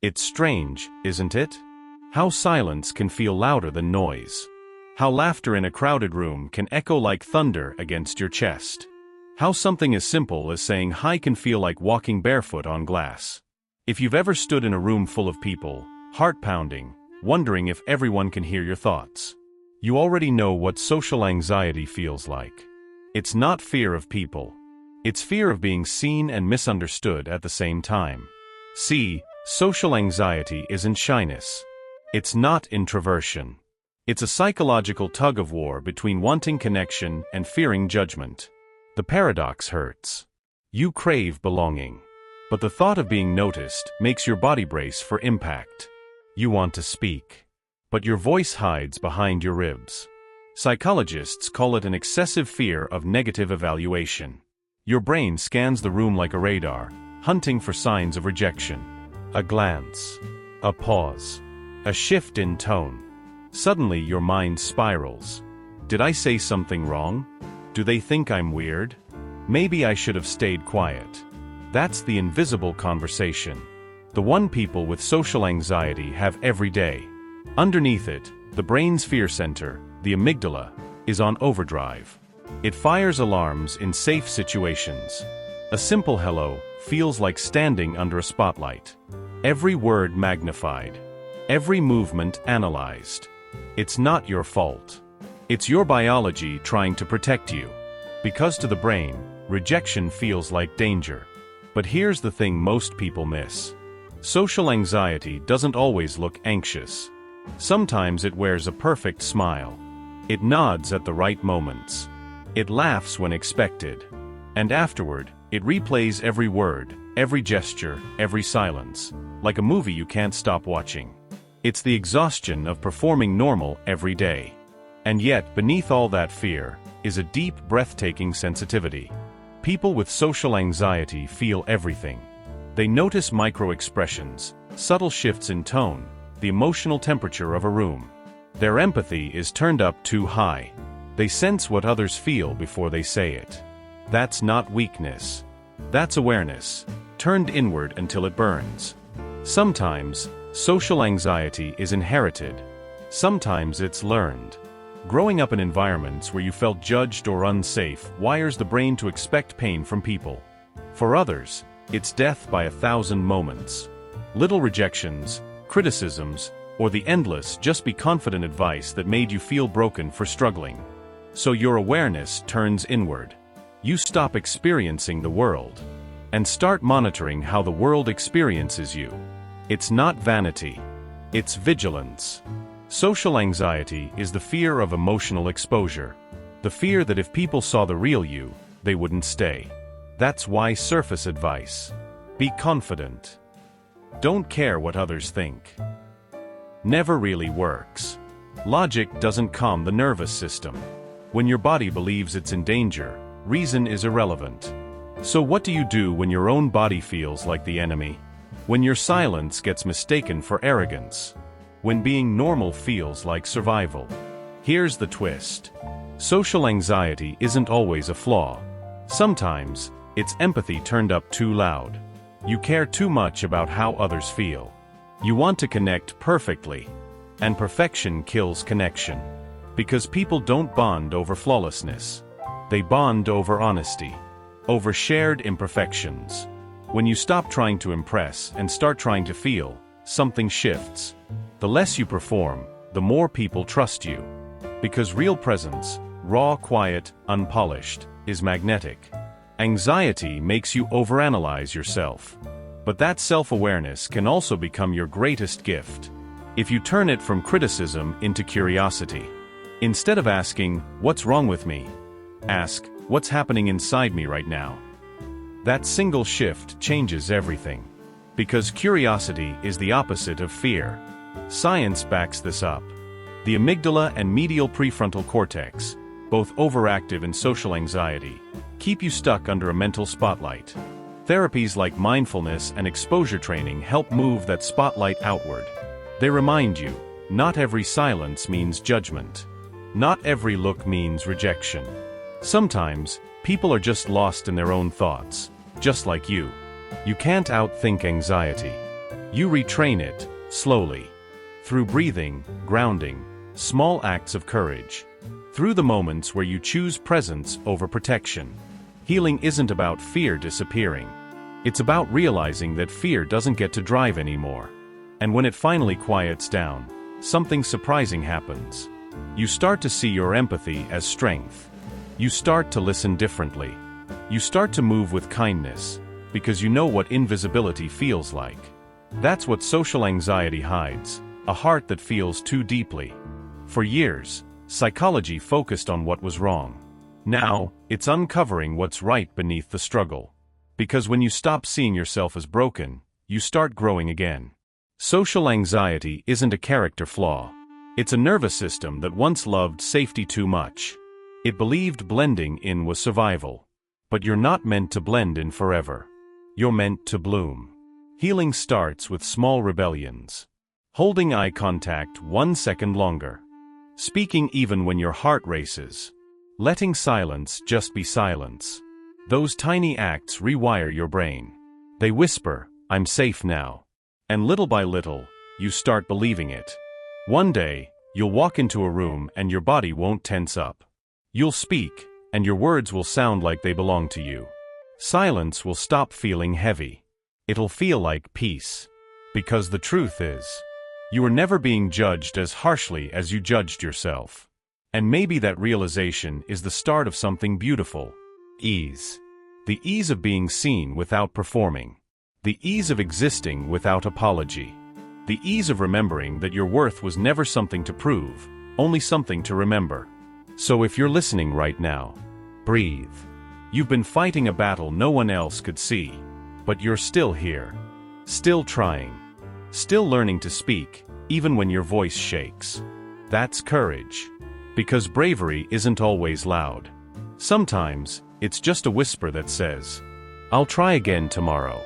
It's strange, isn't it? How silence can feel louder than noise. How laughter in a crowded room can echo like thunder against your chest. How something as simple as saying hi can feel like walking barefoot on glass. If you've ever stood in a room full of people, heart pounding, wondering if everyone can hear your thoughts, you already know what social anxiety feels like. It's not fear of people. It's fear of being seen and misunderstood at the same time. See, social anxiety isn't shyness. It's not introversion. It's a psychological tug-of-war between wanting connection and fearing judgment. The paradox hurts. You crave belonging. But the thought of being noticed makes your body brace for impact. You want to speak. But your voice hides behind your ribs. Psychologists call it an excessive fear of negative evaluation. Your brain scans the room like a radar, hunting for signs of rejection. A glance. A pause. A shift in tone. Suddenly your mind spirals. Did I say something wrong? Do they think I'm weird? Maybe I should have stayed quiet. That's the invisible conversation. The one people with social anxiety have every day. Underneath it, the brain's fear center, the amygdala, is on overdrive. It fires alarms in safe situations. A simple hello feels like standing under a spotlight. Every word magnified. Every movement analyzed. It's not your fault. It's your biology trying to protect you. Because to the brain, rejection feels like danger. But here's the thing most people miss. Social anxiety doesn't always look anxious. Sometimes it wears a perfect smile. It nods at the right moments. It laughs when expected. And afterward, it replays every word, every gesture, every silence, like a movie you can't stop watching. It's the exhaustion of performing normal every day. And yet, beneath all that fear, is a deep, breathtaking sensitivity. People with social anxiety feel everything. They notice micro-expressions, subtle shifts in tone, the emotional temperature of a room. Their empathy is turned up too high. They sense what others feel before they say it. That's not weakness. That's awareness, turned inward until it burns. Sometimes, social anxiety is inherited. Sometimes it's learned. Growing up in environments where you felt judged or unsafe wires the brain to expect pain from people. For others, it's death by 1,000 moments. Little rejections, criticisms, or the endless just be confident advice that made you feel broken for struggling. So your awareness turns inward. You stop experiencing the world and start monitoring how the world experiences you. It's not vanity. It's vigilance. Social anxiety is the fear of emotional exposure. The fear that if people saw the real you, they wouldn't stay. That's why surface advice. Be confident. Don't care what others think. Never really works. Logic doesn't calm the nervous system. When your body believes it's in danger, reason is irrelevant. So what do you do when your own body feels like the enemy? When your silence gets mistaken for arrogance? When being normal feels like survival? Here's the twist. Social anxiety isn't always a flaw. Sometimes, it's empathy turned up too loud. You care too much about how others feel. You want to connect perfectly. And perfection kills connection. Because people don't bond over flawlessness. They bond over honesty. Over shared imperfections. When you stop trying to impress and start trying to feel, something shifts. The less you perform, the more people trust you. Because real presence, raw, quiet, unpolished, is magnetic. Anxiety makes you overanalyze yourself. But that self-awareness can also become your greatest gift. If you turn it from criticism into curiosity. Instead of asking, "What's wrong with me?" ask, "What's happening inside me right now?" That single shift changes everything. Because curiosity is the opposite of fear. Science backs this up. The amygdala and medial prefrontal cortex, both overactive in social anxiety, keep you stuck under a mental spotlight. Therapies like mindfulness and exposure training help move that spotlight outward. They remind you, not every silence means judgment. Not every look means rejection. Sometimes, people are just lost in their own thoughts, just like you. You can't outthink anxiety. You retrain it, slowly. Through breathing, grounding, small acts of courage. Through the moments where you choose presence over protection. Healing isn't about fear disappearing. It's about realizing that fear doesn't get to drive anymore. And when it finally quiets down, something surprising happens. You start to see your empathy as strength. You start to listen differently. You start to move with kindness, because you know what invisibility feels like. That's what social anxiety hides, a heart that feels too deeply. For years, psychology focused on what was wrong. Now, it's uncovering what's right beneath the struggle. Because when you stop seeing yourself as broken, you start growing again. Social anxiety isn't a character flaw. It's a nervous system that once loved safety too much. It believed blending in was survival. But you're not meant to blend in forever. You're meant to bloom. Healing starts with small rebellions. Holding eye contact 1 second longer. Speaking even when your heart races. Letting silence just be silence. Those tiny acts rewire your brain. They whisper, "I'm safe now." And little by little, you start believing it. One day, you'll walk into a room and your body won't tense up. You'll speak, and your words will sound like they belong to you. Silence will stop feeling heavy. It'll feel like peace. Because the truth is, you are never being judged as harshly as you judged yourself. And maybe that realization is the start of something beautiful. Ease. The ease of being seen without performing. The ease of existing without apology. The ease of remembering that your worth was never something to prove, only something to remember. So if you're listening right now, breathe. You've been fighting a battle no one else could see. But you're still here. Still trying. Still learning to speak, even when your voice shakes. That's courage. Because bravery isn't always loud. Sometimes, it's just a whisper that says, "I'll try again tomorrow."